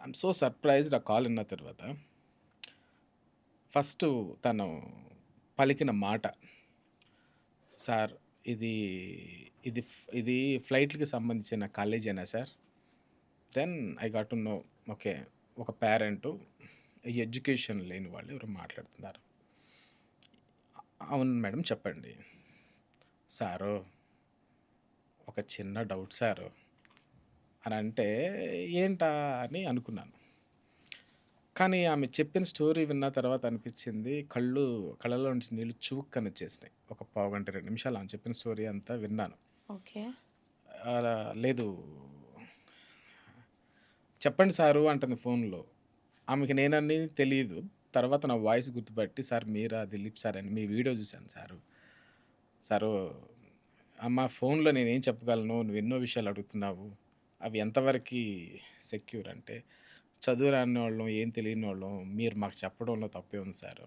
I'm so surprised ఆ call ఇన్న తర్వాత. ఫస్టు తను పలికిన మాట, "సార్ ఇది ఇది ఫ్లైట్‌లకి సంబంధించిన కాలేజేనా sir?" Then I got to know. Okay. ఒక పేరెంటు ఎడ్యుకేషన్ లేని వాళ్ళు ఎవరో మాట్లాడుతున్నారు. అవును మేడం చెప్పండి. సారు ఒక చిన్న డౌట్ సారు అనంటే, ఏంటా అని అనుకున్నాను. కానీ ఆమె చెప్పిన స్టోరీ విన్న తర్వాత అనిపిచ్చింది, కళ్ళలో నుంచి నీళ్ళు చువుక్కని వచ్చేసినాయి. ఒక పావుగంట, 2 నిమిషాలు ఆమె చెప్పిన స్టోరీ అంతా విన్నాను. ఓకే. అలా లేదు చెప్పండి సారు అంటుంది ఫోన్‌లో. ఆమెకి నేనని తెలీదు. తర్వాత నా వాయిస్ గుర్తుపట్టి, సార్ మీరా దిలీప్ సార్ అని మీ వీడియో చూసాను సారు. సారు అమ్మ ఫోన్‌లో నేనేం చెప్పగలను? నువ్వు ఎన్నో విషయాలు అడుగుతున్నావు. అవి ఎంతవరకి సెక్యూర్ అంటే, చదువు రానోళ్ళం, ఏం తెలియనోళ్ళం మీరు మాకు చెప్పడంలో తప్పే ఉంది సారు.